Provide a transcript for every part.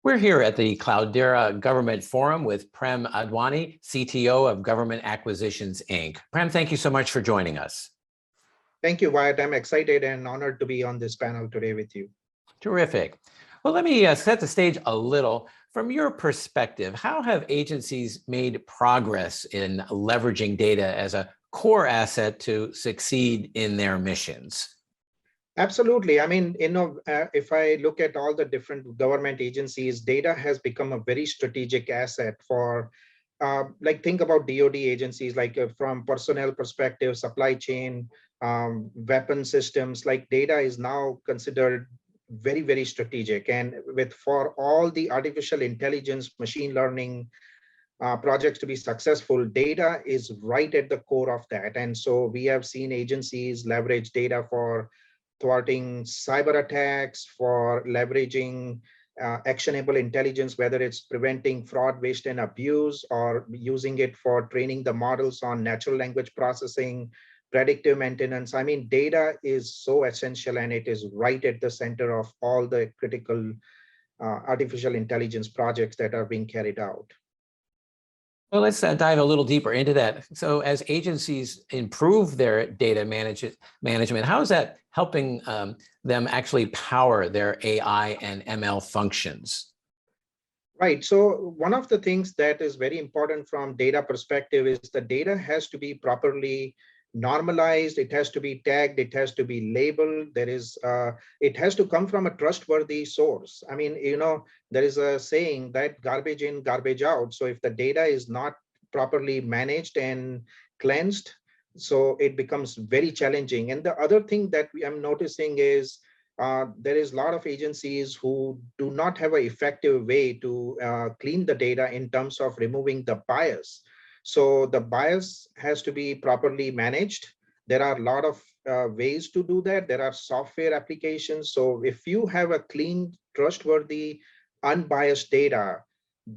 We're here at the Cloudera Government Forum with Prem Jadhwani, CTO of Government Acquisitions, Inc. Prem, thank you so much for joining us. Thank you, Wyatt. I'm excited and honored to be on this panel today with you. Terrific. Well, let me set the stage a little. From your perspective, how have agencies made progress in leveraging data as a core asset to succeed in their missions? Absolutely. I mean, if I look at all the different government agencies, data has become a very strategic asset for, think about DoD agencies, from personnel perspective, supply chain, weapon systems, like data is now considered very, very strategic. And for all the artificial intelligence, machine learning projects to be successful, data is right at the core of that. And so we have seen agencies leverage data for thwarting cyber attacks, for leveraging actionable intelligence, whether it's preventing fraud, waste, and abuse, or using it for training the models on natural language processing, predictive maintenance. I mean, data is so essential, and it is right at the center of all the critical artificial intelligence projects that are being carried out. Well, let's dive a little deeper into that. So as agencies improve their data management, how is that helping them actually power their AI and ML functions? Right. So one of the things that is very important from data perspective is the data has to be properly normalized. It has to be tagged. It has to be labeled. It has to come from a trustworthy source. I mean, there is a saying that garbage in, garbage out. So if the data is not properly managed and cleansed, so it becomes very challenging. And the other thing that I'm noticing is there is a lot of agencies who do not have an effective way to clean the data in terms of removing the bias. So the bias has to be properly managed. There are a lot of ways to do that. There are software applications. So if you have a clean, trustworthy, unbiased data,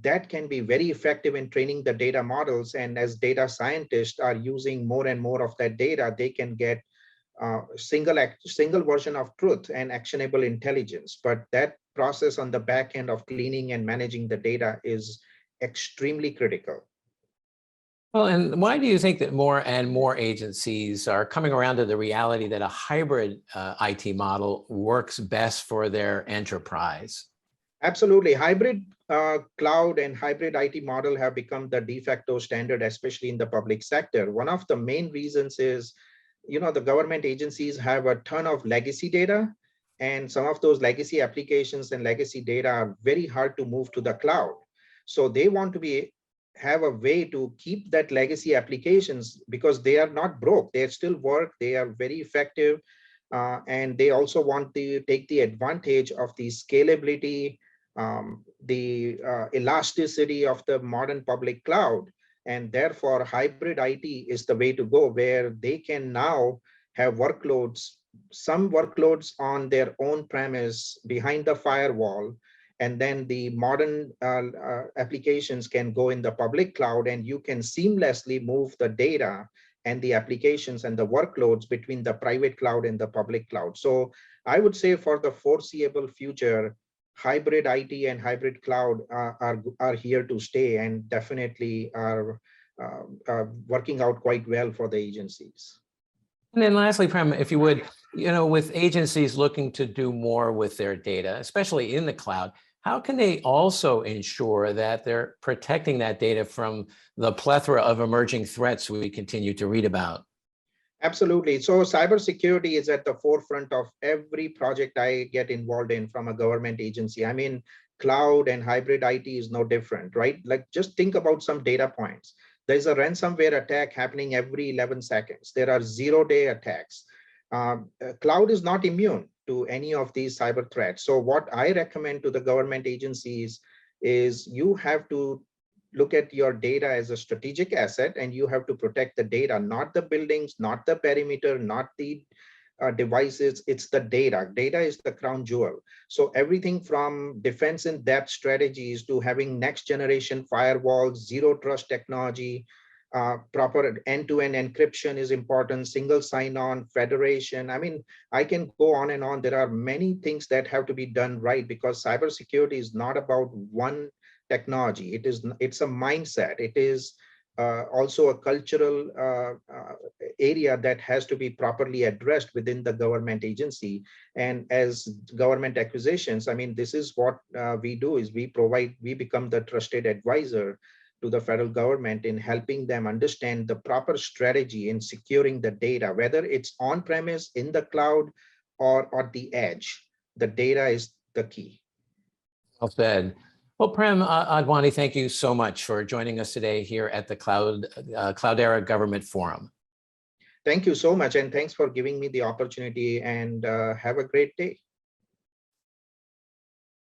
that can be very effective in training the data models. And as data scientists are using more and more of that data, they can get single version of truth and actionable intelligence. But that process on the back end of cleaning and managing the data is extremely critical. Well, and why do you think that more and more agencies are coming around to the reality that a hybrid IT model works best for their enterprise? Absolutely. Hybrid cloud and hybrid IT model have become the de facto standard, especially in the public sector. One of the main reasons is, the government agencies have a ton of legacy data, and some of those legacy applications and legacy data are very hard to move to the cloud. So they want to have a way to keep that legacy applications because they are not broke. They still work. They are very effective. And they also want to take the advantage of the scalability, the elasticity of the modern public cloud. And therefore, hybrid IT is the way to go, where they can now have some workloads on their own premise behind the firewall, and then the modern applications can go in the public cloud, and you can seamlessly move the data and the applications and the workloads between the private cloud and the public cloud. So I would say for the foreseeable future, hybrid IT and hybrid cloud are here to stay, and definitely are working out quite well for the agencies. And then lastly, Prem, if you would, with agencies looking to do more with their data, especially in the cloud, how can they also ensure that they're protecting that data from the plethora of emerging threats we continue to read about? Absolutely. So cybersecurity is at the forefront of every project I get involved in from a government agency. I mean, cloud and hybrid IT is no different, right? Like, just think about some data points. There's a ransomware attack happening every 11 seconds. There are zero-day attacks. Cloud is not immune to any of these cyber threats. So what I recommend to the government agencies is you have to look at your data as a strategic asset, and you have to protect the data, not the buildings, not the perimeter, not the devices. It's the data. Data is the crown jewel. So everything from defense in depth strategies to having next generation firewalls, zero trust technology, proper end-to-end encryption is important, single sign-on, federation. I mean, I can go on and on. There are many things that have to be done right, because cybersecurity is not about one technology. It's a mindset. It is also a cultural area that has to be properly addressed within the government agency. And as government acquisitions, I mean, this is what we do, is we become the trusted advisor to the federal government in helping them understand the proper strategy in securing the data, whether it's on premise, in the cloud, or at the edge. The data is the key. Well said. Well, Prem Jadhwani, thank you so much for joining us today here at the Cloudera Government Forum. Thank you so much, and thanks for giving me the opportunity, and have a great day.